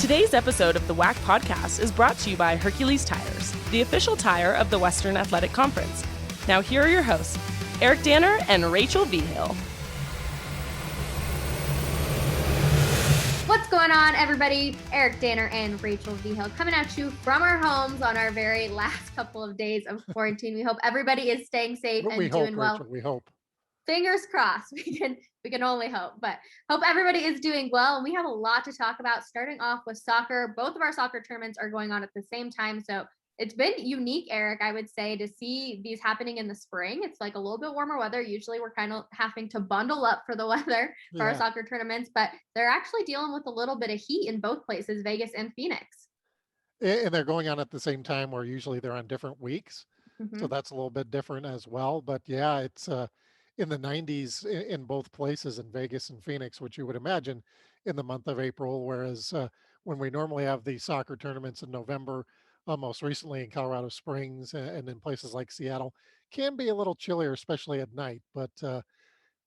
Today's episode of the WAC podcast is brought to you by Hercules Tires, the official tire of the Western Athletic Conference. Now here are your hosts, Eric Danner and Rachel Vigil. What's going on, everybody? Eric Danner and Rachel Vigil coming at you from our homes on our very last couple of days of quarantine. We hope everybody is staying safe and doing well. Rachel, we hope. Fingers crossed. We can only hope, but hope everybody is doing well. And we have a lot to talk about, starting off with soccer. Both of our soccer tournaments are going on at the same time. So it's been unique, Eric, I would say, to see these happening in the spring. It's like a little bit warmer weather. Usually we're kind of having to bundle up for the weather for our soccer tournaments, but they're actually dealing with a little bit of heat in both places, Vegas and Phoenix. And they're going on at the same time, where usually they're on different weeks. Mm-hmm. So that's a little bit different as well. But yeah, it's in the 90s in both places, in Vegas and Phoenix, which you would imagine in the month of April, whereas when we normally have the soccer tournaments in November, most recently in Colorado Springs and in places like Seattle, can be a little chillier, especially at night. But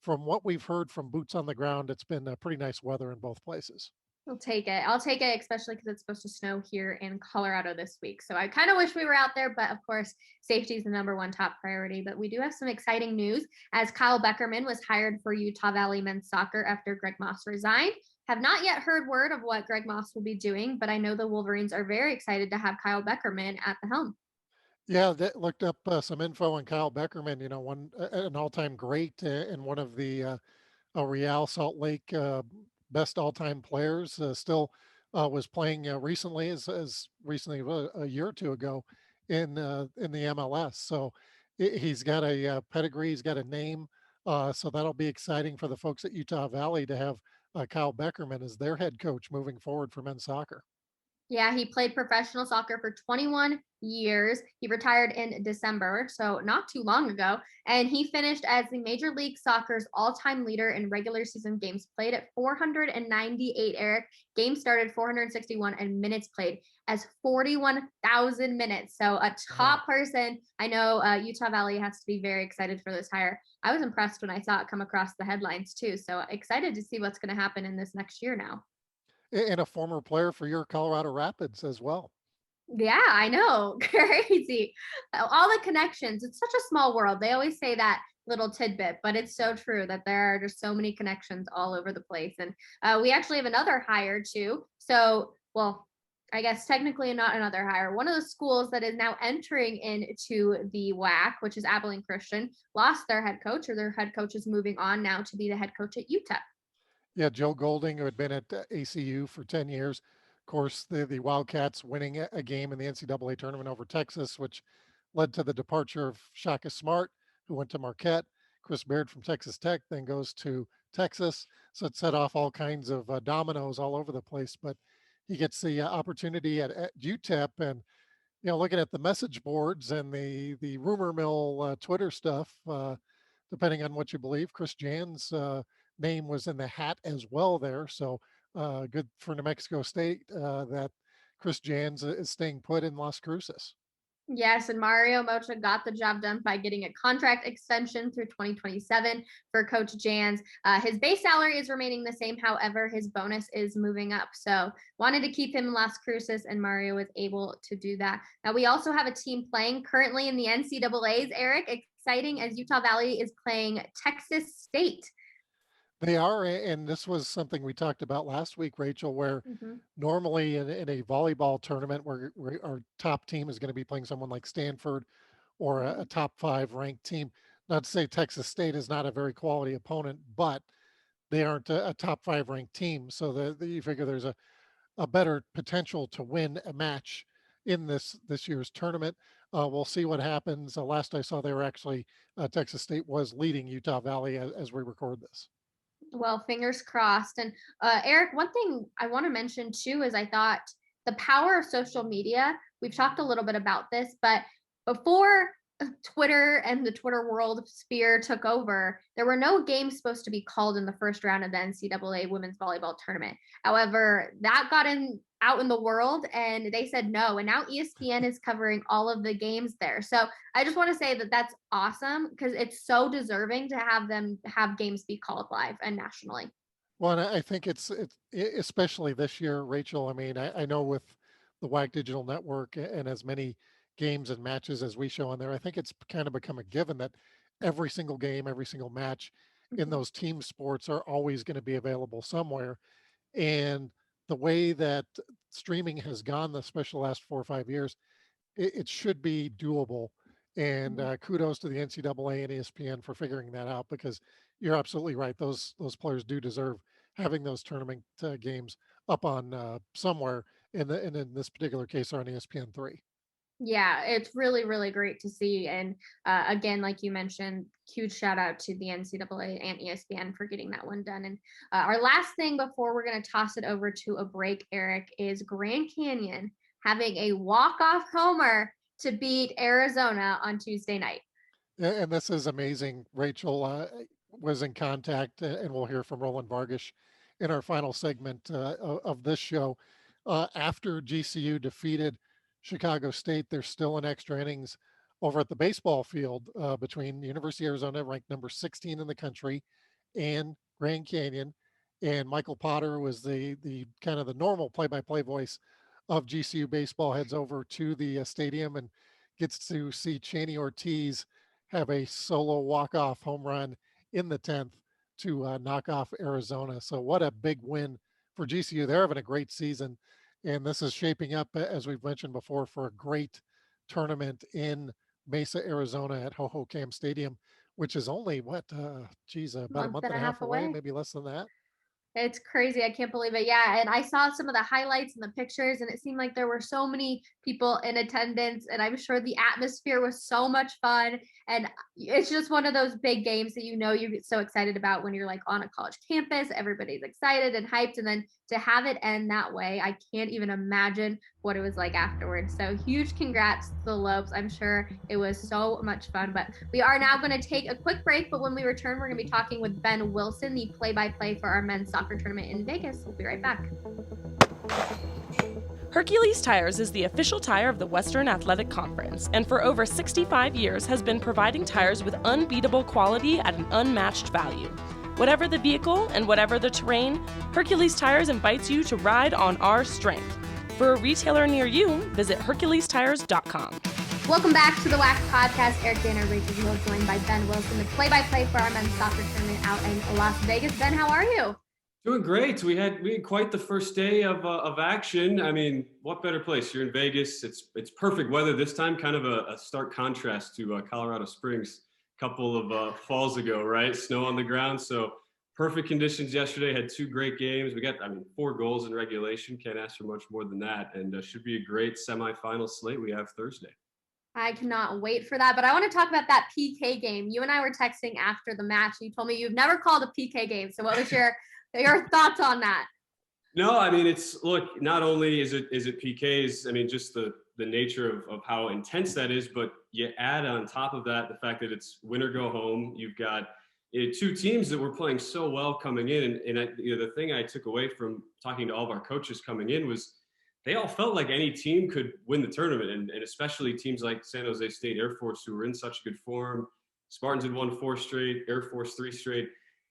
from what we've heard from boots on the ground, it's been pretty nice weather in both places. I'll take it, especially because it's supposed to snow here in Colorado this week. So I kind of wish we were out there, but of course, safety is the number one top priority. But we do have some exciting news, as Kyle Beckerman was hired for Utah Valley men's soccer after Greg Moss resigned. Have not yet heard word of what Greg Moss will be doing, but I know the Wolverines are very excited to have Kyle Beckerman at the helm. Yeah, that looked up some info on Kyle Beckerman, an all-time great and one of the Real Salt Lake best all-time players. Still was playing recently, as recently a year or two ago, in the MLS. So he's got a pedigree, he's got a name. So that'll be exciting for the folks at Utah Valley to have Kyle Beckerman as their head coach moving forward for men's soccer. Yeah, he played professional soccer for 21 years. He retired in December, so not too long ago. And he finished as the Major League Soccer's all-time leader in regular season games played at 498, Eric. Games started 461, and minutes played as 41,000 minutes. So a top person. I know Utah Valley has to be very excited for this hire. I was impressed when I saw it come across the headlines too. So excited to see what's going to happen in this next year now. And a former player for your Colorado Rapids as well. Yeah, I know. Crazy. All the connections. It's such a small world. They always say that little tidbit, but it's so true that there are just so many connections all over the place. And we actually have another hire too. So, well, I guess technically not another hire. One of the schools that is now entering into the WAC, which is Abilene Christian, lost their head coach, or their head coach is moving on now to be the head coach at UTEP. Yeah, Joe Golding, who had been at ACU for 10 years. Of course, the Wildcats winning a game in the NCAA tournament over Texas, which led to the departure of Shaka Smart, who went to Marquette. Chris Baird from Texas Tech then goes to Texas. So it set off all kinds of dominoes all over the place. But he gets the opportunity at UTEP. And, looking at the message boards and the rumor mill Twitter stuff, depending on what you believe, Chris Jan's name was in the hat as well there. So good for New Mexico State that Chris Jans is staying put in Las Cruces. Yes, and Mario Mocha got the job done by getting a contract extension through 2027 for Coach Jans. His base salary is remaining the same. However, his bonus is moving up. So wanted to keep him in Las Cruces, and Mario was able to do that. Now, we also have a team playing currently in the NCAAs, Eric. Exciting, as Utah Valley is playing Texas State. They are, and this was something we talked about last week, Rachel, where normally in a volleyball tournament where our top team is going to be playing someone like Stanford or a top 5 ranked team. Not to say Texas State is not a very quality opponent, but they aren't a top 5 ranked team. So you figure there's a better potential to win a match in this year's tournament. We'll see what happens. Last I saw, they were actually Texas State was leading Utah Valley as we record this. Well, fingers crossed. And Eric, one thing I want to mention too is I thought the power of social media. We've talked a little bit about this, but before Twitter and the Twitter world sphere took over, there were no games supposed to be called in the first round of the NCAA women's volleyball tournament. However, that got out in the world and they said no. And now ESPN is covering all of the games there. So I just want to say that that's awesome because it's so deserving to have them have games be called live and nationally. Well, and I think especially this year, Rachel. I mean, I know with the WAC Digital Network and as many games and matches as we show on there, I think it's kind of become a given that every single game, every single match in Mhm. those team sports are always going to be available somewhere. And the way that streaming has gone, especially the last 4 or 5 years, it should be doable. And Mhm. kudos to the NCAA and ESPN for figuring that out because you're absolutely right. Those players do deserve having those tournament games up on somewhere. And in this particular case, are on ESPN 3. Yeah, it's really, really great to see. And again, like you mentioned, huge shout out to the NCAA and ESPN for getting that one done. And our last thing before we're going to toss it over to a break, Eric, is Grand Canyon having a walk-off homer to beat Arizona on Tuesday night. And this is amazing. Rachel was in contact, and we'll hear from Roland Vargish in our final segment of this show. After GCU defeated Chicago State, there's still an extra innings over at the baseball field between University of Arizona, ranked number 16 in the country, and Grand Canyon. And Michael Potter was the kind of the normal play-by-play voice of GCU baseball. Heads over to the stadium and gets to see Cheney Ortiz have a solo walk-off home run in the 10th to knock off Arizona. So what a big win for GCU. They're having a great season, and this is shaping up, as we've mentioned before, for a great tournament in Mesa, Arizona at Hohokam Stadium, which is only about a Month month and and a a half half away, away. maybe less than that. It's crazy. I can't believe it. Yeah. And I saw some of the highlights and the pictures, and it seemed like there were so many people in attendance. And I'm sure the atmosphere was so much fun. And it's just one of those big games that you get so excited about when you're like on a college campus. Everybody's excited and hyped. And then to have it end that way, I can't even imagine what it was like afterwards. So huge congrats to the Lopes. I'm sure it was so much fun. But we are now going to take a quick break. But when we return, we're going to be talking with Ben Wilson, the play by play for our men's soccer tournament in Vegas. We'll be right back. Hercules Tires is the official tire of the Western Athletic Conference, and for over 65 years has been providing tires with unbeatable quality at an unmatched value. Whatever the vehicle and whatever the terrain, Hercules Tires invites you to ride on our strength. For a retailer near you, visit HerculesTires.com. Welcome back to the WAC podcast. Eric Danner, Rachel Hill, joined by Ben Wilson, the play-by-play for our men's soccer tournament out in Las Vegas. Ben, how are you? Doing great. We had quite the first day of action. I mean, what better place? You're in Vegas. It's perfect weather this time. Kind of a stark contrast to Colorado Springs a couple of falls ago, right? Snow on the ground. So perfect conditions yesterday. Had two great games. We got 4 goals in regulation. Can't ask for much more than that. And should be a great semifinal slate we have Thursday. I cannot wait for that. But I want to talk about that PK game. You and I were texting after the match. You told me you've never called a PK game. So what was your thoughts on that? No, I mean look, not only is it PKs, I mean just the nature of how intense that is, but you add on top of that the fact that it's win or go home. You've got two teams that were playing so well coming in, and the thing I took away from talking to all of our coaches coming in was they all felt like any team could win the tournament, and especially teams like San Jose State Air Force who were in such good form. Spartans had won 4 straight, Air Force 3 straight.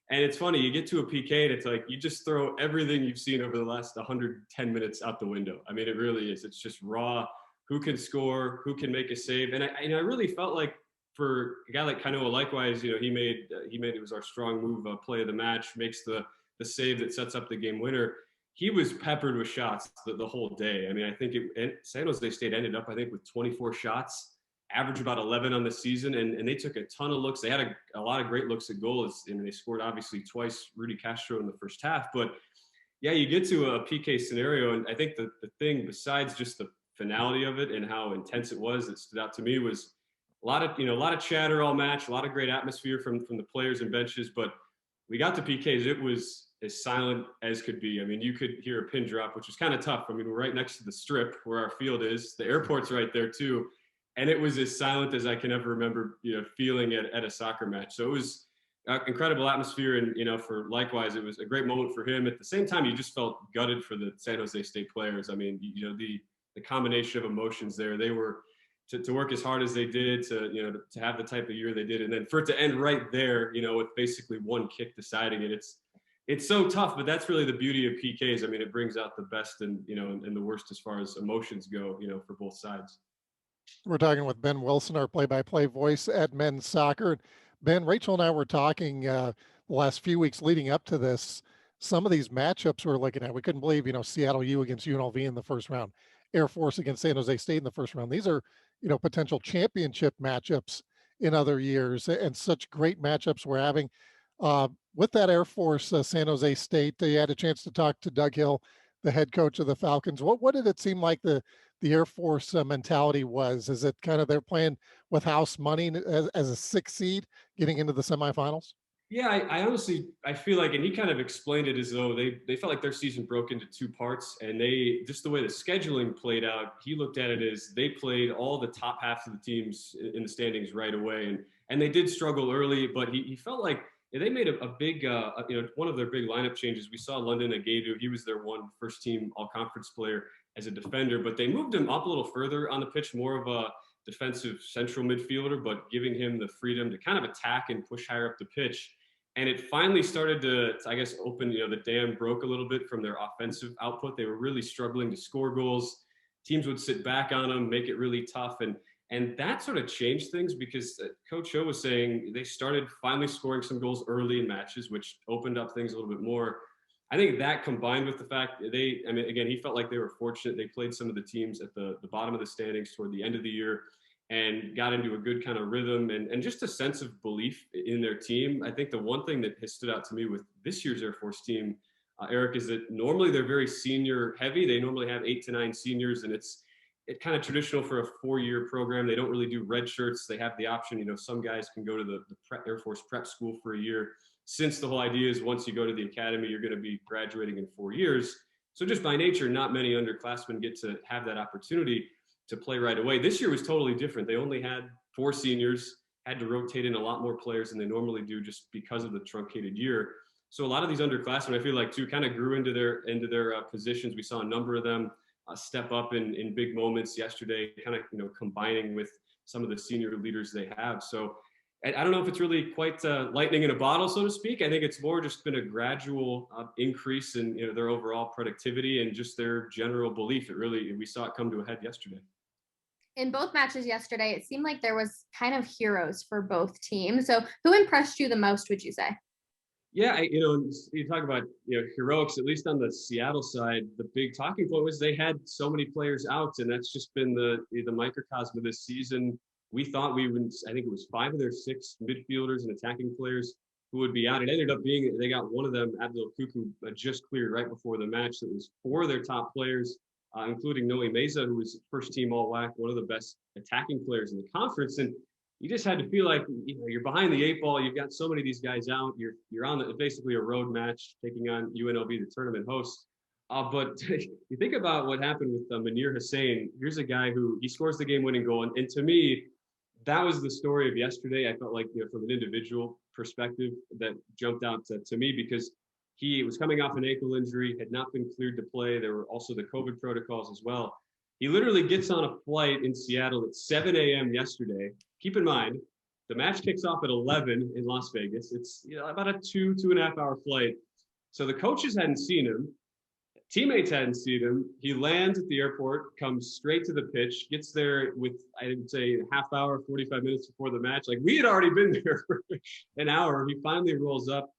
And it's funny, you get to a PK and it's like you just throw everything you've seen over the last 110 minutes out the window. I mean, it really is. It's just raw. Who can score? Who can make a save? And I really felt like for a guy like Kanoa, likewise, he made it was our strong move play of the match, makes the save that sets up the game winner. He was peppered with shots the whole day. I mean, I think San Jose State ended up, I think, with 24 shots, average about 11 on the season, and they took a ton of looks. They had a lot of great looks at goal. I mean, they scored obviously twice, Rudy Castro in the first half. But yeah, you get to a PK scenario, and I think the thing besides just the finality of it and how intense it was that stood out to me was a lot of chatter all match, a lot of great atmosphere from the players and benches. But we got to PKs, it was as silent as could be. I mean, you could hear a pin drop, which was kind of tough. I mean, we're right next to the strip where our field is. The airport's right there too. And it was as silent as I can ever remember, feeling at a soccer match. So it was incredible atmosphere, and for likewise, it was a great moment for him. At the same time, you just felt gutted for the San Jose State players. I mean, the combination of emotions there. They were to work as hard as they did, to have the type of year they did, and then for it to end right there, with basically one kick deciding it. it's so tough, but that's really the beauty of PKs. I mean, it brings out the best and, and the worst as far as emotions go, for both sides. We're talking with Ben Wilson, our play-by-play voice at men's soccer. Ben, Rachel and I were talking the last few weeks leading up to this. Some of these matchups we're looking at, we couldn't believe, Seattle U against UNLV in the first round, Air Force against San Jose State in the first round. These are, potential championship matchups in other years, and such great matchups we're having. With that Air Force, San Jose State, you had a chance to talk to Doug Hill, the head coach of the Falcons. What did it seem like the Air Force mentality was? Is it kind of they're playing with house money as a 6th seed getting into the semifinals? Yeah, I honestly, I feel like, and he kind of explained it as though they felt like their season broke into 2 parts, and they, just the way the scheduling played out, he looked at it as they played all the top half of the teams in the standings right away, and they did struggle early, but he felt like they made a big, one of their big lineup changes. We saw London Agadu, he was their first team all conference player as a defender, but they moved him up a little further on the pitch, more of a defensive central midfielder, but giving him the freedom to kind of attack and push higher up the pitch. And it finally started to I guess, open, the dam broke a little bit from their offensive output. They were really struggling to score goals. Teams would sit back on them, make it really tough. And that sort of changed things because Coach O was saying they started finally scoring some goals early in matches, which opened up things a little bit more. I think that combined with the fact that again, he felt like they were fortunate. They played some of the teams at the bottom of the standings toward the end of the year and got into a good kind of rhythm and just a sense of belief in their team. I think the one thing that has stood out to me with this year's Air Force team, Eric, is that normally they're very senior heavy. They normally have 8 to 9 seniors, and it's kind of traditional for a 4-year program. They don't really do red shirts. They have the option, some guys can go to the Air Force prep school for a year, since the whole idea is once you go to the academy, you're going to be graduating in 4 years. So just by nature, not many underclassmen get to have that opportunity to play right away. This year was totally different. They only had 4 seniors, had to rotate in a lot more players than they normally do just because of the truncated year. So a lot of these underclassmen, I feel like, too, kind of grew into their positions. We saw a number of them step up in big moments yesterday, kind of, combining with some of the senior leaders they have. So I don't know if it's really quite lightning in a bottle, so to speak. I think it's more just been a gradual increase in their overall productivity and just their general belief. We saw it come to a head yesterday. In both matches yesterday, it seemed like there was kind of heroes for both teams. So who impressed you the most, would you say? Yeah, you talk about heroics, at least on the Seattle side, the big talking point was they had so many players out, and that's just been the microcosm of this season. We thought I think it was 5 of their 6 midfielders and attacking players who would be out. It ended up being, they got one of them, Abdul Kuku, just cleared right before the match. That was 4 of their top players, including Noe Meza, who was first team all WAC, one of the best attacking players in the conference. And you just had to feel like you're behind the 8 ball. You've got so many of these guys out. You're on basically a road match, taking on UNLV, the tournament hosts. But you think about what happened with Munir Hussein. Here's a guy who he scores the game-winning goal, and to me, that was the story of yesterday. I felt like, from an individual perspective, that jumped out to me because he was coming off an ankle injury, had not been cleared to play. There were also the COVID protocols as well. He literally gets on a flight in Seattle at 7 a.m. yesterday. Keep in mind, the match kicks off at 11 in Las Vegas. It's about a 2.5 hour flight. So the coaches hadn't seen him. Teammates hadn't seen him. He lands at the airport, comes straight to the pitch, gets there with, I would say, a half hour, 45 minutes before the match. Like, we had already been there for an hour. He finally rolls up.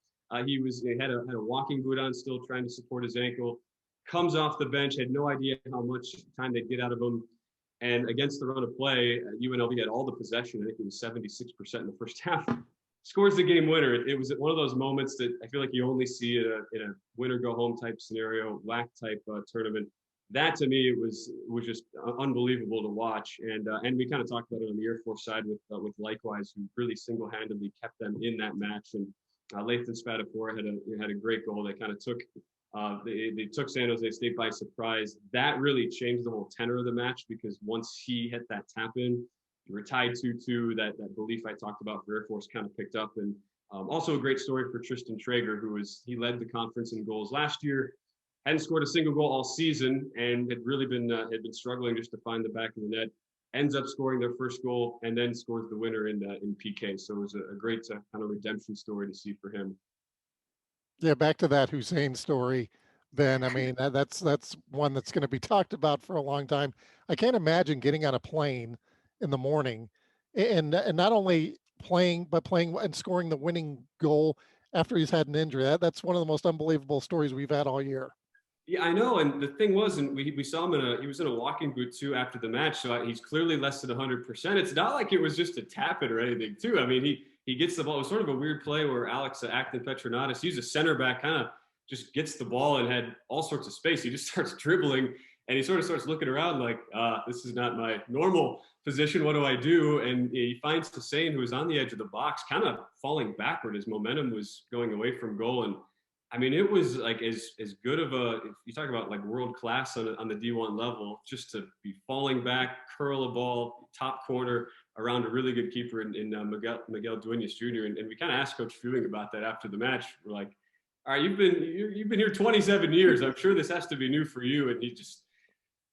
He had a walking boot on, still trying to support his ankle. Comes off the bench, had no idea how much time they'd get out of him. And against the run of play, UNLV had all the possession. I think it was 76% in the first half. Scores the game winner. It was one of those moments that I feel like you only see in a win-or-go-home type scenario, WAC type tournament. That to me was just unbelievable to watch. And we kind of talked about it on the Air Force side with Likewise, who really single-handedly kept them in that match. And Lathan Spadafora had a great goal that kind of took they took San Jose State by surprise. That really changed the whole tenor of the match because once he hit that tap in, you were tied 2-2. That belief I talked about for Air Force kind of picked up. And also a great story for Tristan Traeger, he led the conference in goals last year, hadn't scored a single goal all season, and had really been struggling just to find the back of the net. Ends up scoring their first goal and then scores the winner in PK. So it was a great kind of redemption story to see for him. Yeah, back to that Hussein story, Ben. I mean, that's one that's going to be talked about for a long time. I can't imagine getting on a plane in the morning and not only playing, but playing and scoring the winning goal after he's had an injury. That's one of the most unbelievable stories we've had all year. Yeah, I know. And the thing was, and we saw him he was in a walking boot too after the match. So he's clearly less than 100%. It's not like it was just a tap it or anything too. I mean, he gets the ball. It was sort of a weird play where Alex Acton Petronatis, he's a center back, kind of just gets the ball and had all sorts of space. He just starts dribbling and he sort of starts looking around like, this is not my normal position. What do I do? And he finds Hussein, who was on the edge of the box, kind of falling backward. His momentum was going away from goal. And I mean, it was like as good of a, if you talk about like world class on the D1 level, just to be falling back, curl a ball, top corner around a really good keeper in Miguel Duenas Jr. And we kind of asked Coach Fewing about that after the match. We're like, all right, you've been here 27 years. I'm sure this has to be new for you. And he just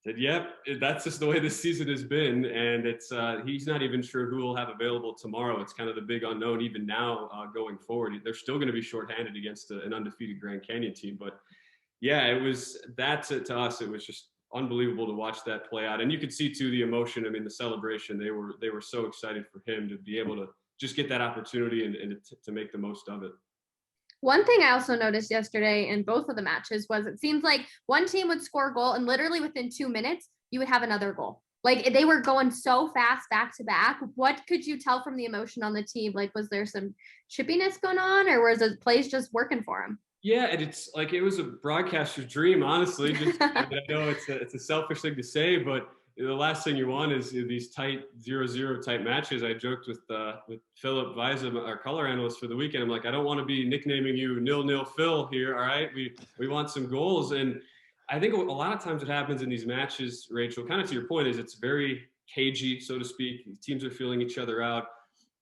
said, yep, that's just the way this season has been. And it's he's not even sure who will have available tomorrow. It's kind of the big unknown even now going forward. They're still going to be shorthanded against an undefeated Grand Canyon team. But yeah, it was that to us. It was just unbelievable to watch that play out. And you could see too the emotion. I mean, the celebration. They were so excited for him to be able to just get that opportunity and to make the most of it. One thing I also noticed yesterday in both of the matches was it seems like one team would score a goal and literally within 2 minutes, you would have another goal. Like they were going so fast back to back. What could you tell from the emotion on the team? Like, was there some chippiness going on or was the plays just working for them? Yeah, and it's like it was a broadcaster's dream, honestly. Just I know it's a selfish thing to say, but the last thing you want is these tight 0-0 type matches. I joked with Philip Visa, our color analyst for the weekend. I'm like, I don't want to be nicknaming you 0-0 Phil here. All right, we want some goals, and I think a lot of times what happens in these matches, Rachel, kind of to your point, is it's very cagey, so to speak. Teams are feeling each other out,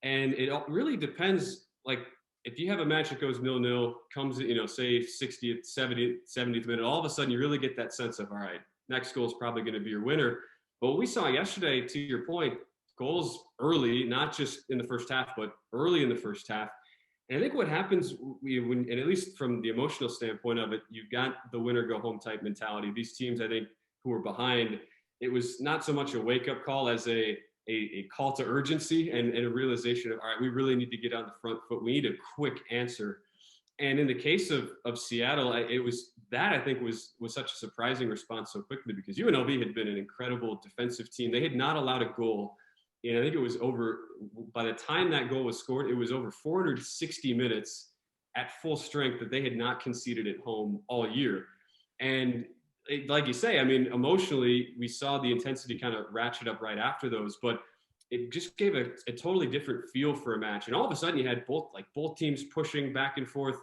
and it really depends. Like if you have a match that goes 0-0, comes say 60th, 70th minute, all of a sudden you really get that sense of all right, next goal is probably going to be your winner. But what we saw yesterday, to your point, goals early, not just in the first half, but early in the first half. And I think what happens and at least from the emotional standpoint of it, you've got the winner go home type mentality. These teams, I think, who were behind, it was not so much a wake up call as a call to urgency and a realization of, all right, we really need to get on the front foot. We need a quick answer. And in the case of Seattle, it was that I think was such a surprising response so quickly because UNLV had been an incredible defensive team. They had not allowed a goal. And I think it was by the time that goal was scored, it was over 460 minutes at full strength that they had not conceded at home all year. And like you say, I mean, emotionally, we saw the intensity kind of ratchet up right after those, but it just gave a totally different feel for a match. And all of a sudden you had both teams pushing back and forth,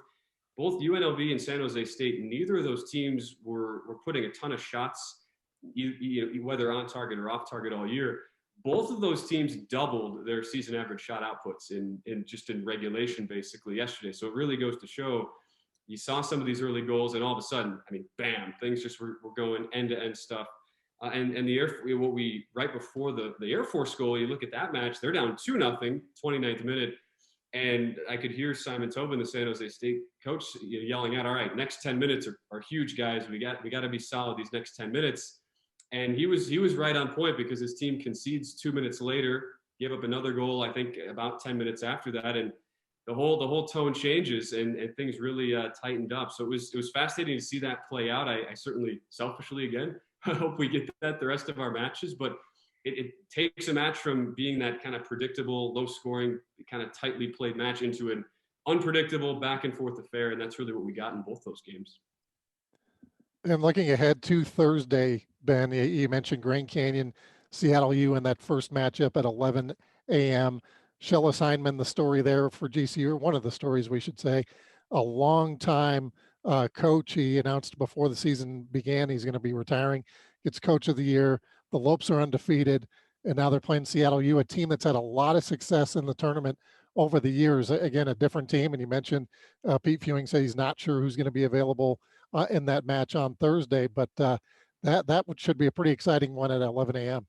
both UNLV and San Jose State. Neither of those teams were putting a ton of shots, whether on target or off target all year. Both of those teams doubled their season average shot outputs in regulation basically yesterday. So it really goes to show you saw some of these early goals and all of a sudden, I mean, bam, things just were going end to end stuff. And right before the Air Force goal, you look at that match, they're down 2-0, 29th minute. And I could hear Simon Tobin, the San Jose State coach, yelling out, all right, next 10 minutes are huge, guys. We got to be solid these next 10 minutes. And he was right on point because his team concedes 2 minutes later, gave up another goal, I think about 10 minutes after that. And the whole tone changes and things really tightened up. So it was fascinating to see that play out. I certainly selfishly, again, I hope we get that the rest of our matches, but it takes a match from being that kind of predictable, low scoring, kind of tightly played match into an unpredictable back and forth affair. And that's really what we got in both those games. And looking ahead to Thursday, Ben, you mentioned Grand Canyon, Seattle U in that first matchup at 11 a.m. Shella Steinman, the story there for GCU, or one of the stories we should say, a long time coach. He announced before the season began he's going to be retiring. Gets Coach of the Year. The Lopes are undefeated, and now they're playing Seattle U, a team that's had a lot of success in the tournament over the years. Again, a different team, and you mentioned Pete Fewing said he's not sure who's going to be available in that match on Thursday, but that should be a pretty exciting one at 11 a.m.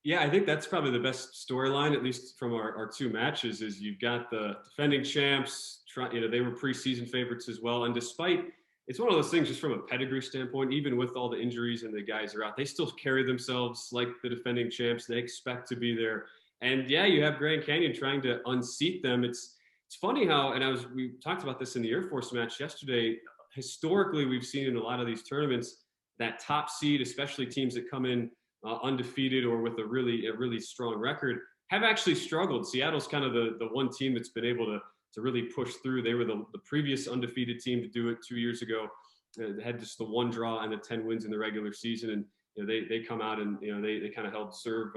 Yeah, I think that's probably the best storyline, at least from our two matches, is you've got the defending champs they were preseason favorites as well. And despite, it's one of those things just from a pedigree standpoint, even with all the injuries and the guys are out, they still carry themselves like the defending champs. They expect to be there. And yeah, you have Grand Canyon trying to unseat them. It's funny how, and we talked about this in the Air Force match yesterday. Historically, we've seen in a lot of these tournaments that top seed, especially teams that come in undefeated or with a really strong record, have actually struggled. Seattle's kind of the one team that's been able to really push through. They were the previous undefeated team to do it 2 years ago. They had just the one draw and the 10 wins in the regular season, and they come out and they kind of held serve,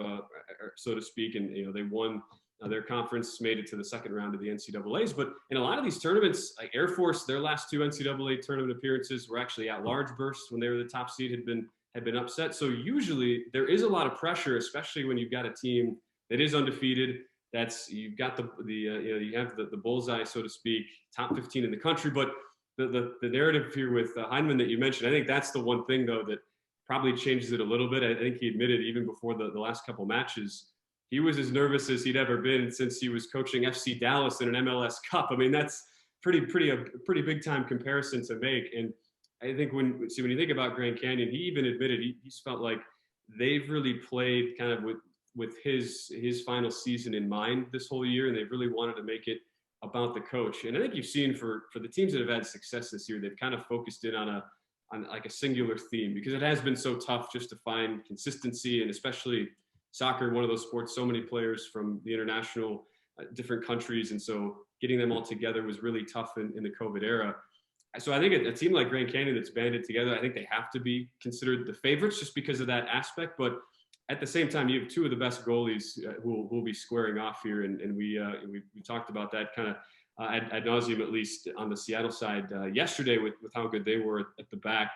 so to speak, and they won their conference, made it to the second round of the NCAAs. But in a lot of these tournaments, like Air Force, their last 2 NCAA tournament appearances were actually at large bursts when they were the top seed, had been upset. So usually there is a lot of pressure, especially when you've got a team that is undefeated. You've got you have the bullseye, so to speak, top 15 in the country. But the narrative here with Heineman that you mentioned, I think that's the one thing though that probably changes it a little bit. I think he admitted even before the last couple matches, he was as nervous as he'd ever been since he was coaching FC Dallas in an MLS Cup. I mean, that's a pretty big time comparison to make. And I think when you think about Grand Canyon, he even admitted he's felt like they've really played kind of with his final season in mind this whole year, and they've really wanted to make it about the coach. And I think you've seen for the teams that have had success this year, they've kind of focused in on like a singular theme, because it has been so tough just to find consistency, and especially soccer, one of those sports, so many players from the international different countries, and so getting them all together was really tough in the COVID era. So I think a team like Grand Canyon that's banded together, I think they have to be considered the favorites just because of that aspect. But at the same time, you have 2 of the best goalies who will be squaring off here, and we talked about that kind of ad nauseum, at least on the Seattle side yesterday with how good they were at the back.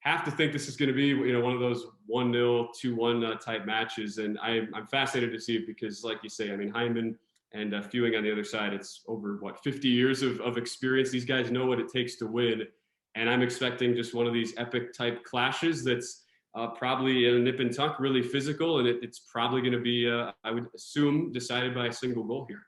Have to think this is going to be one of those 1-0, 2-1 type matches, and I'm fascinated to see it because, like you say, I mean, Hyman and Fewing on the other side, it's over 50 years of experience. These guys know what it takes to win, and I'm expecting just one of these epic type clashes that's probably a nip and tuck, really physical, and it's probably going to be, I would assume, decided by a single goal here.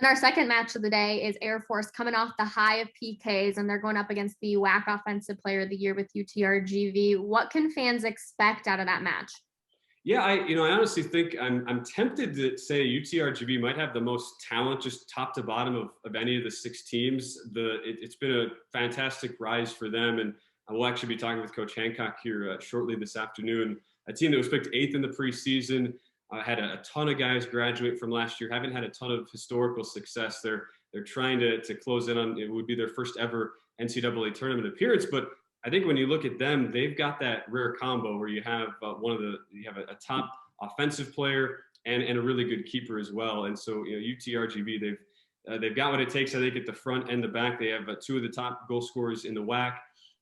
And our second match of the day is Air Force coming off the high of PKs, and they're going up against the WAC Offensive Player of the Year with UTRGV. What can fans expect out of that match? Yeah, I honestly think I'm tempted to say UTRGV might have the most talent, just top to bottom of any of the 6 teams. It's been a fantastic rise for them, and we'll actually be talking with Coach Hancock here shortly this afternoon. A team that was picked 8th in the preseason, had a ton of guys graduate from last year, haven't had a ton of historical success. They're trying to close in on, it would be their first ever NCAA tournament appearance. But I think when you look at them, they've got that rare combo where you have you have a top offensive player and a really good keeper as well. And so UTRGV, they've got what it takes, I think, at the front and the back. They have 2 of the top goal scorers in the WAC.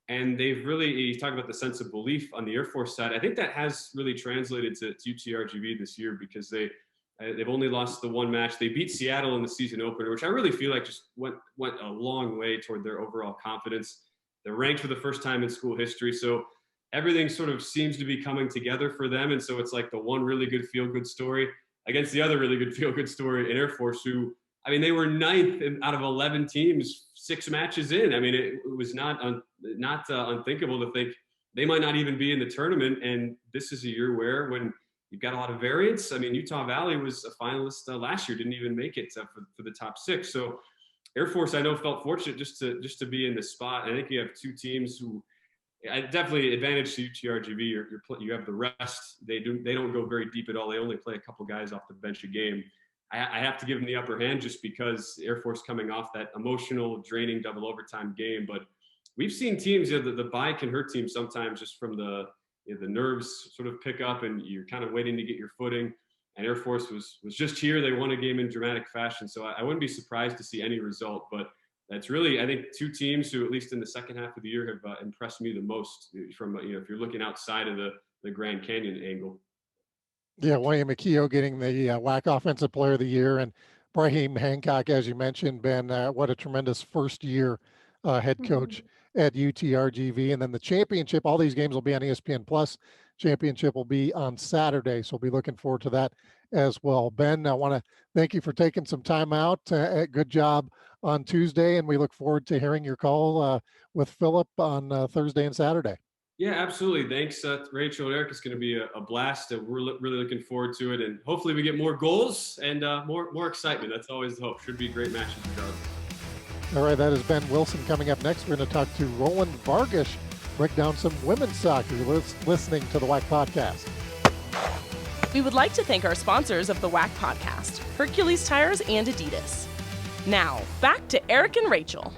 And they've really, you talk about the sense of belief on the Air Force side. I think that has really translated to UTRGV this year, because they've only lost the 1 match. They beat Seattle in the season opener, which I really feel like just went a long way toward their overall confidence. They're ranked for the first time in school history. So everything sort of seems to be coming together for them. And so it's like the one really good feel-good story against the other really good feel-good story in Air Force, who, I mean, they were 9th out of 11 teams 6 matches in. I mean, it was not unthinkable to think they might not even be in the tournament. And this is a year where, when you've got a lot of variance, I mean, Utah Valley was a finalist last year, didn't even make it for the top 6. So Air Force, I know, felt fortunate just to be in this spot. I think you have 2 teams who, definitely advantage to UTRGV. You have the rest. They don't go very deep at all. They only play a couple guys off the bench a game. I have to give them the upper hand just because Air Force coming off that emotional, draining double overtime game. But we've seen teams, the bye can hurt teams sometimes just from the nerves sort of pick up, and you're kind of waiting to get your footing. And Air Force was just here. They won a game in dramatic fashion. So I wouldn't be surprised to see any result. But that's really, I think, 2 teams who, at least in the second half of the year, have impressed me the most from, if you're looking outside of the Grand Canyon angle. Yeah, William McKeough getting the WAC Offensive Player of the Year, and Brahim Hancock, as you mentioned, Ben, what a tremendous first year head coach at UTRGV. And then the championship, all these games will be on ESPN Plus. Championship will be on Saturday. So we'll be looking forward to that as well. Ben, I want to thank you for taking some time out. Good job on Tuesday. And we look forward to hearing your call with Philip on Thursday and Saturday. Yeah, absolutely. Thanks, Rachel and Eric. It's going to be a blast. We're really looking forward to it, and hopefully we get more goals and more excitement. That's always the hope. Should be a great match regardless. All right, that is Ben Wilson. Coming up next, we're going to talk to Roland Vargish, break down some women's soccer. You're listening to the WAC Podcast. We would like to thank our sponsors of the WAC Podcast, Hercules Tires and Adidas. Now, back to Eric and Rachel.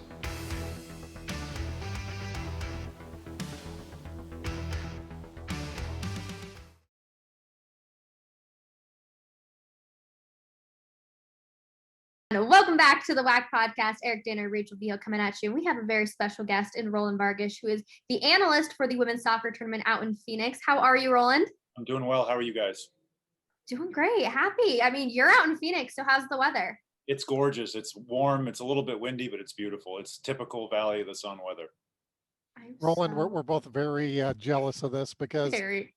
Welcome back to the WAC Podcast. Eric Danner, Rachel Vigil coming at you. We have a very special guest in Roland Vargas, who is the analyst for the women's soccer tournament out in Phoenix. How are you, Roland? I'm doing well. How are you guys? Doing great. Happy. I mean, you're out in Phoenix, so how's the weather? It's gorgeous. It's warm. It's a little bit windy, but it's beautiful. It's typical Valley of the Sun weather. Roland, we're both very jealous of this because it's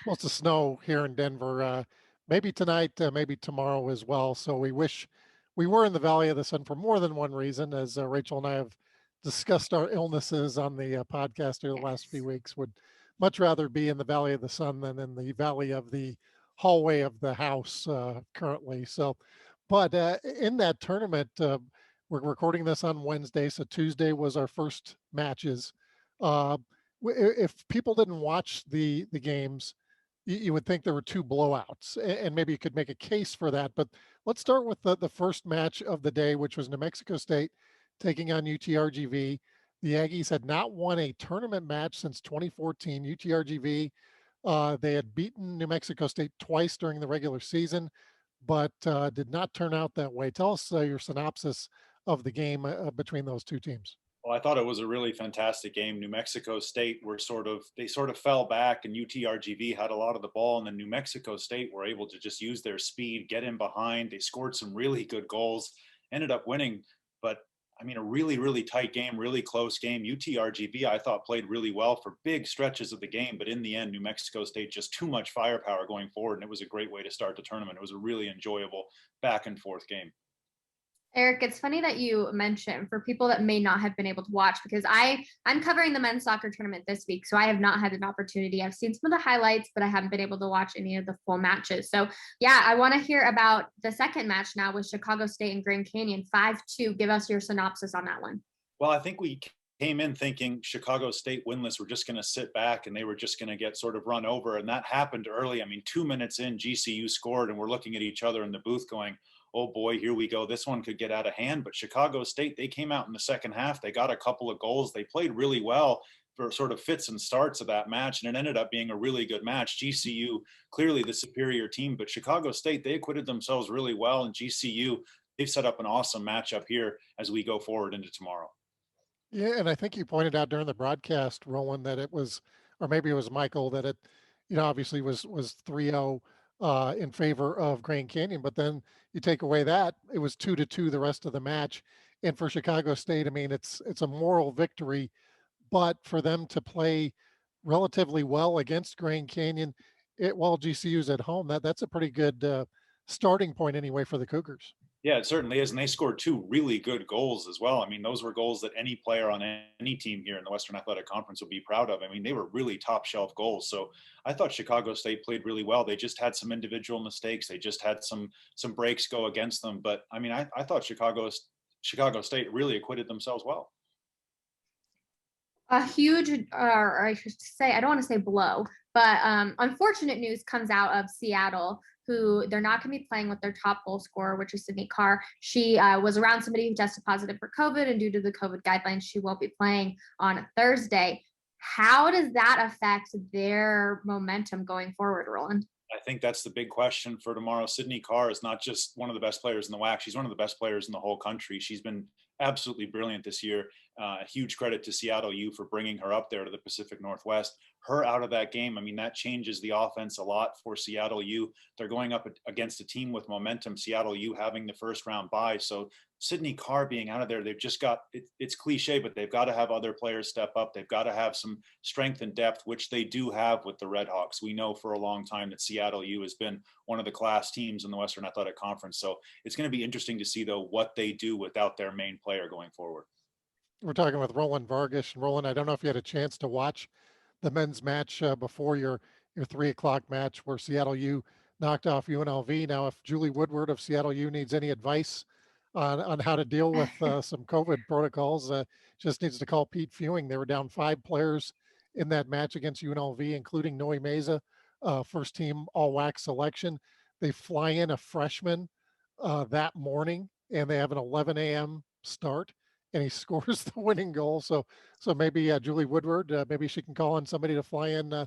supposed to snow here in Denver, maybe tonight, maybe tomorrow as well. So we wish we were in the Valley of the Sun for more than one reason. As Rachel and I have discussed our illnesses on the podcast over the last few weeks, would much rather be in the Valley of the Sun than in the Valley of the hallway of the house currently. So, but in that tournament, we're recording this on Wednesday. So Tuesday was our first matches. If people didn't watch the games, you would think there were two blowouts, and maybe you could make a case for that. But let's start with the first match of the day, which was New Mexico State taking on UTRGV. The Aggies had not won a tournament match since 2014. UTRGV, they had beaten New Mexico State twice during the regular season, but did not turn out that way. Tell us your synopsis of the game between those two teams. Well, I thought it was a really fantastic game. New Mexico State they sort of fell back, and UTRGV had a lot of the ball, and then New Mexico State were able to just use their speed, get in behind. They scored some really good goals, ended up winning. But I mean, a really, really tight game, really close game. UTRGV, I thought, played really well for big stretches of the game, but in the end, New Mexico State just too much firepower going forward, and it was a great way to start the tournament. It was a really enjoyable back and forth game. Eric, it's funny that you mentioned for people that may not have been able to watch, because I'm covering the men's soccer tournament this week, so I have not had an opportunity. I've seen some of the highlights, but I haven't been able to watch any of the full matches. So yeah, I want to hear about the second match now with Chicago State and Grand Canyon 5-2. Give us your synopsis on that one. Well, I think we came in thinking Chicago State winless were just going to sit back and they were just going to get sort of run over. And that happened early. I mean, 2 minutes in, GCU scored, and we're looking at each other in the booth going, oh boy, here we go. This one could get out of hand. But Chicago State, they came out in the second half. They got a couple of goals. They played really well for sort of fits and starts of that match. And it ended up being a really good match. GCU, clearly the superior team, but Chicago State, they acquitted themselves really well. And GCU, they've set up an awesome matchup here as we go forward into tomorrow. Yeah, and I think you pointed out during the broadcast, Roland, that it was, or maybe it was Michael, that it, obviously was 3-0 in favor of Grand Canyon, but then you take away that, it was 2-2 the rest of the match. And for Chicago State, I mean, it's a moral victory, but for them to play relatively well against Grand Canyon, while GCU's at home, that's a pretty good starting point anyway for the Cougars. Yeah, it certainly is. And they scored two really good goals as well. I mean, those were goals that any player on any team here in the Western Athletic Conference would be proud of. I mean, they were really top shelf goals. So I thought Chicago State played really well. They just had some individual mistakes. They just had some breaks go against them. But I mean, I thought Chicago State really acquitted themselves well. A huge, or I should say, I don't want to say blow, but unfortunate news comes out of Seattle, who they're not going to be playing with their top goal scorer, which is Sydney Carr. She was around somebody who tested positive for COVID, and due to the COVID guidelines, she won't be playing on Thursday. How does that affect their momentum going forward, Roland? I think that's the big question for tomorrow. Sydney Carr is not just one of the best players in the WAC. She's one of the best players in the whole country. She's been absolutely brilliant this year. A huge credit to Seattle U for bringing her up there to the Pacific Northwest. Her out of that game, I mean, that changes the offense a lot for Seattle U. They're going up against a team with momentum, Seattle U having the first round bye. So Sydney Carr being out of there, they've just got, it's cliche, but they've got to have other players step up. They've got to have some strength and depth, which they do have with the Redhawks. We know for a long time that Seattle U has been one of the class teams in the Western Athletic Conference. So it's going to be interesting to see, though, what they do without their main player going forward. We're talking with Roland Vargish. And Roland, I don't know if you had a chance to watch the men's match before your 3 o'clock match where Seattle U knocked off UNLV. Now, if Julie Woodward of Seattle U needs any advice on how to deal with some COVID protocols, just needs to call Pete Fewing. They were down 5 players in that match against UNLV, including Noe Meza, first team all WAC selection. They fly in a freshman that morning and they have an 11 a.m. start and he scores the winning goal. So maybe Julie Woodward, maybe she can call on somebody to fly in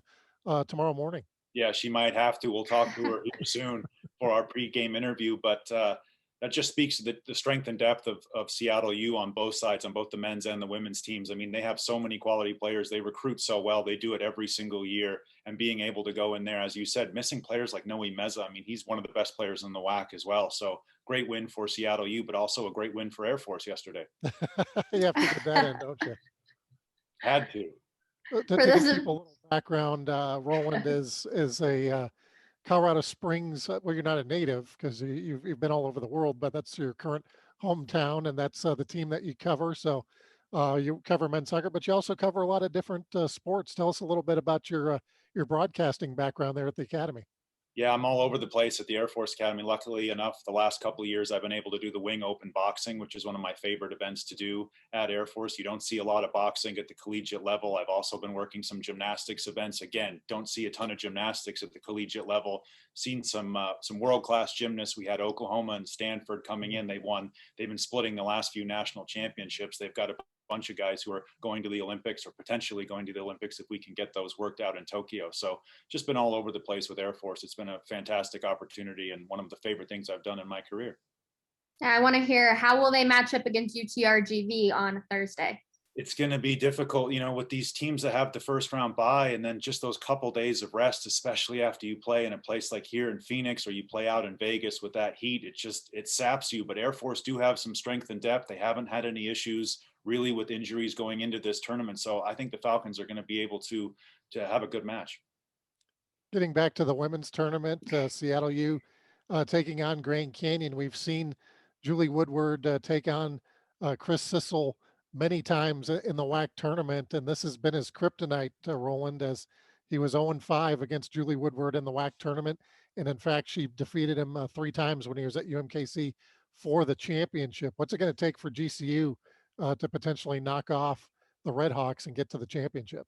tomorrow morning. Yeah, she might have to. We'll talk to her here soon for our pregame interview. But that just speaks to the strength and depth of Seattle U on both sides, on both the men's and the women's teams. I mean, they have so many quality players. They recruit so well. They do it every single year. And being able to go in there, as you said, missing players like Noe Meza, I mean, he's one of the best players in the WAC as well. So great win for Seattle U, but also a great win for Air Force yesterday. You have to get that in, don't you? Had to. To give people a little background, Roland is a Colorado Springs. Well, you're not a native because you've been all over the world, but that's your current hometown, and that's the team that you cover. So you cover men's soccer, but you also cover a lot of different sports. Tell us a little bit about your broadcasting background there at the academy. Yeah, I'm all over the place at the Air Force Academy. Luckily enough, the last couple of years, I've been able to do the wing open boxing, which is one of my favorite events to do at Air Force. You don't see a lot of boxing at the collegiate level. I've also been working some gymnastics events. Again, don't see a ton of gymnastics at the collegiate level. Seen some world-class gymnasts. We had Oklahoma and Stanford coming in. They've been splitting the last few national championships. They've got a bunch of guys who are going to the Olympics or potentially going to the Olympics if we can get those worked out in Tokyo. So just been all over the place with Air Force. It's been a fantastic opportunity and one of the favorite things I've done in my career. I want to hear, how will they match up against UTRGV on Thursday? It's going to be difficult, with these teams that have the first round bye and then just those couple days of rest, especially after you play in a place like here in Phoenix or you play out in Vegas with that heat. It saps you. But Air Force do have some strength and depth. They haven't had any issues really with injuries going into this tournament. So I think the Falcons are going to be able to have a good match. Getting back to the women's tournament, Seattle U taking on Grand Canyon. We've seen Julie Woodward take on Chris Sissel many times in the WAC tournament, and this has been his kryptonite, Roland, as he was 0-5 against Julie Woodward in the WAC tournament. And in fact, she defeated him 3 times when he was at UMKC for the championship. What's it going to take for GCU to potentially knock off the Redhawks and get to the championship?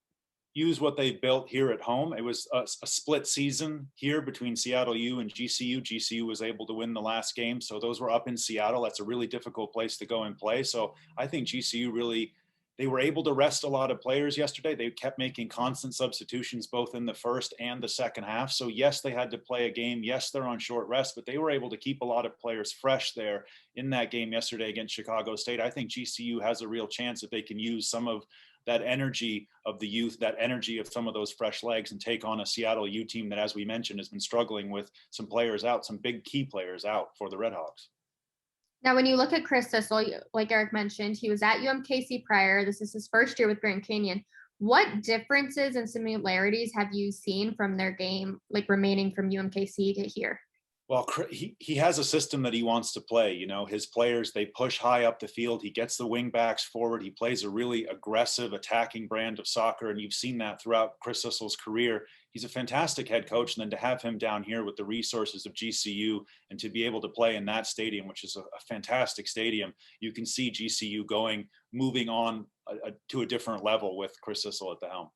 Use what they've built here at home. It was a split season here between Seattle U and GCU. GCU was able to win the last game. So those were up in Seattle. That's a really difficult place to go and play. So I think GCU they were able to rest a lot of players yesterday. They kept making constant substitutions both in the first and the second half. So yes, they had to play a game. Yes, they're on short rest, but they were able to keep a lot of players fresh there in that game yesterday against Chicago State. I think GCU has a real chance if they can use some of that energy of the youth, that energy of some of those fresh legs and take on a Seattle U team that, as we mentioned, has been struggling with some players out, some big key players out for the Redhawks. Now, when you look at Chris Sissel, like Eric mentioned, he was at UMKC prior. This is his first year with Grand Canyon. What differences and similarities have you seen from their game, like remaining from UMKC to here? Well, he has a system that he wants to play. His players, they push high up the field. He gets the wing backs forward. He plays a really aggressive, attacking brand of soccer. And you've seen that throughout Chris Sissel's career. He's a fantastic head coach. And then to have him down here with the resources of GCU and to be able to play in that stadium, which is a fantastic stadium, you can see GCU moving on to a different level with Chris Sissel at the helm.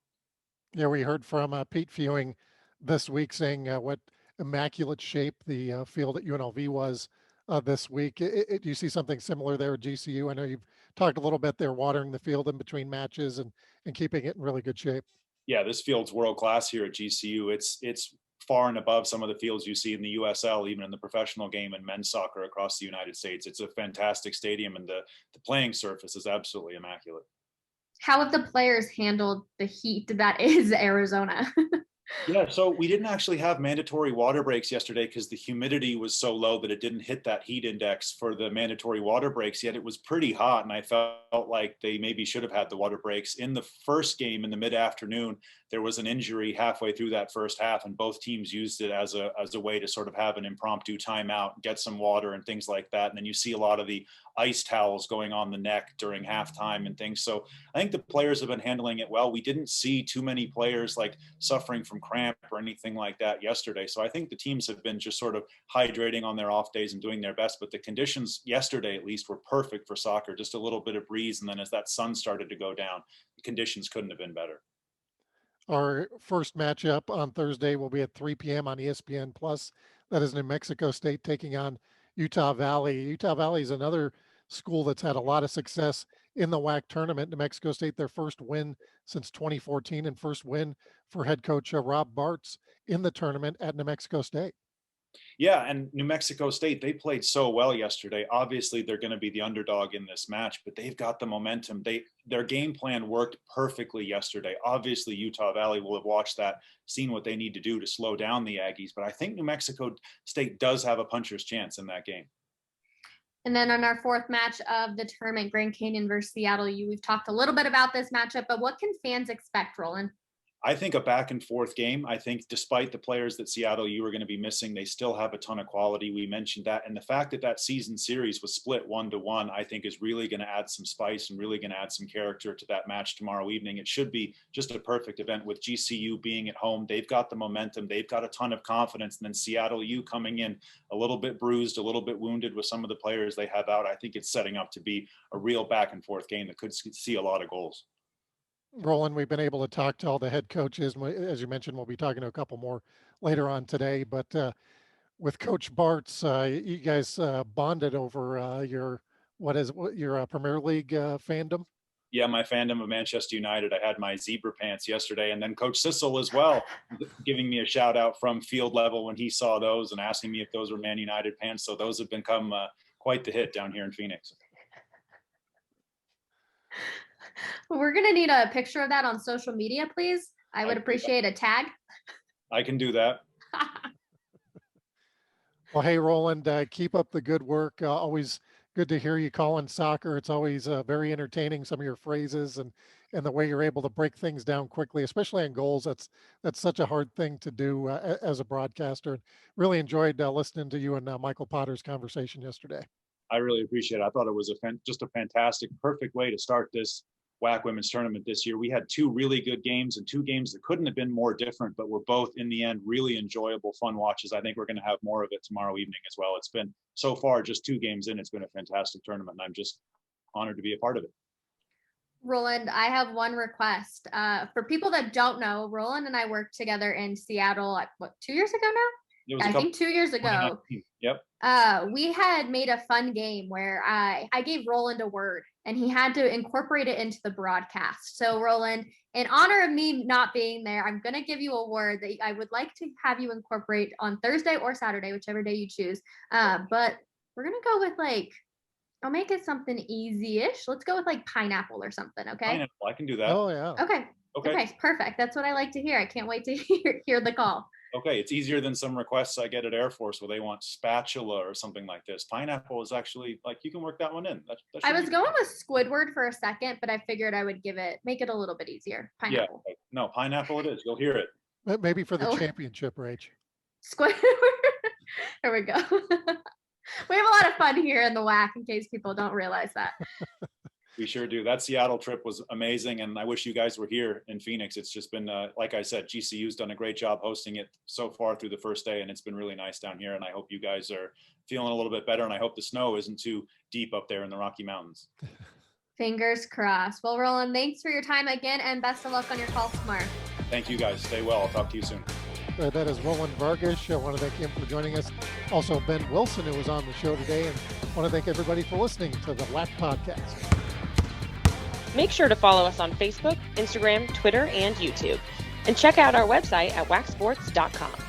Yeah, we heard from Pete Fewing this week saying what immaculate shape the field at UNLV was this week. Do you see something similar there at GCU? I know you've talked a little bit there, watering the field in between matches and keeping it in really good shape. Yeah, this field's world class here at GCU. It's far and above some of the fields you see in the USL, even in the professional game and men's soccer across the United States. It's a fantastic stadium, and the playing surface is absolutely immaculate. How have the players handled the heat that is Arizona? Yeah, so we didn't actually have mandatory water breaks yesterday because the humidity was so low that it didn't hit that heat index for the mandatory water breaks, yet it was pretty hot, and I felt like they maybe should have had the water breaks. In the first game in the mid-afternoon, there was an injury halfway through that first half, and both teams used it as a way to sort of have an impromptu timeout, get some water and things like that. And then you see a lot of the ice towels going on the neck during halftime and things. So I think the players have been handling it well. We didn't see too many players like suffering from cramp or anything like that yesterday. So I think the teams have been just sort of hydrating on their off days and doing their best. But the conditions yesterday, at least, were perfect for soccer. Just a little bit of breeze. And then as that sun started to go down, the conditions couldn't have been better. Our first matchup on Thursday will be at 3 p.m. on ESPN Plus. That is New Mexico State taking on Utah Valley. Utah Valley is another school that's had a lot of success in the WAC tournament. New Mexico State, their first win since 2014 and first win for head coach Rob Bartz in the tournament at New Mexico State. Yeah, and New Mexico State, they played so well yesterday. Obviously, they're going to be the underdog in this match, but they've got the momentum. Their game plan worked perfectly yesterday. Obviously, Utah Valley will have watched that, seen what they need to do to slow down the Aggies, but I think New Mexico State does have a puncher's chance in that game. And then on our fourth match of the tournament, Grand Canyon versus Seattle U, we've talked a little bit about this matchup, but what can fans expect, Roland? I think a back and forth game. I think despite the players that Seattle U are going to be missing, they still have a ton of quality. We mentioned that. And the fact that that season series was split 1-1, I think is really going to add some spice and really going to add some character to that match tomorrow evening. It should be just a perfect event with GCU being at home. They've got the momentum. They've got a ton of confidence. And then Seattle U coming in a little bit bruised, a little bit wounded with some of the players they have out. I think it's setting up to be a real back and forth game that could see a lot of goals. Roland, we've been able to talk to all the head coaches. As you mentioned, we'll be talking to a couple more later on today. But with Coach Bartz, you guys bonded over your Premier League fandom. Yeah, my fandom of Manchester United. I had my zebra pants yesterday, and then Coach Sissel as well, giving me a shout out from field level when he saw those and asking me if those were Man United pants. So those have become quite the hit down here in Phoenix. We're going to need a picture of that on social media, please. I would appreciate a tag. I can do that. Well, hey, Roland, keep up the good work. Always good to hear you calling soccer. It's always very entertaining, some of your phrases and the way you're able to break things down quickly, especially on goals. That's such a hard thing to do as a broadcaster. Really enjoyed listening to you and Michael Potter's conversation yesterday. I really appreciate it. I thought it was just a fantastic, perfect way to start this WAC women's tournament this year. We had two really good games and two games that couldn't have been more different, but were both in the end really enjoyable, fun watches. I think we're going to have more of it tomorrow evening as well. It's been so far just 2 games in. It's been a fantastic tournament, and I'm just honored to be a part of it. Roland, I have one request. For people that don't know, Roland and I worked together in Seattle, 2 years ago now? I think 2 years ago. Yep. We had made a fun game where I gave Roland a word and he had to incorporate it into the broadcast. So Roland, in honor of me not being there, I'm going to give you a word that I would like to have you incorporate on Thursday or Saturday, whichever day you choose. But we're going to go with I'll make it something easy-ish. Let's go with pineapple or something. Okay. Pineapple, I can do that. Oh yeah. Okay. Perfect. That's what I like to hear. I can't wait to hear the call. Okay, it's easier than some requests I get at Air Force where they want spatula or something like this. Pineapple is actually you can work that one in. That I was going with Squidward for a second, but I figured I would make it a little bit easier. Pineapple. Yeah, no, pineapple it is. You'll hear it. Maybe for the championship, Rach. Squidward. There we go. We have a lot of fun here in the WAC, in case people don't realize that. We sure do. That Seattle trip was amazing, and I wish you guys were here in Phoenix. It's just been, like I said, GCU's done a great job hosting it so far through the first day, and it's been really nice down here, and I hope you guys are feeling a little bit better, and I hope the snow isn't too deep up there in the Rocky Mountains. Fingers crossed. Well, Roland, thanks for your time again, and best of luck on your call tomorrow. Thank you, guys. Stay well. I'll talk to you soon. That is Roland Vargish. I want to thank him for joining us. Also, Ben Wilson, who was on the show today, and I want to thank everybody for listening to the WAC Podcast. Make sure to follow us on Facebook, Instagram, Twitter, and YouTube. And check out our website at wacsports.com.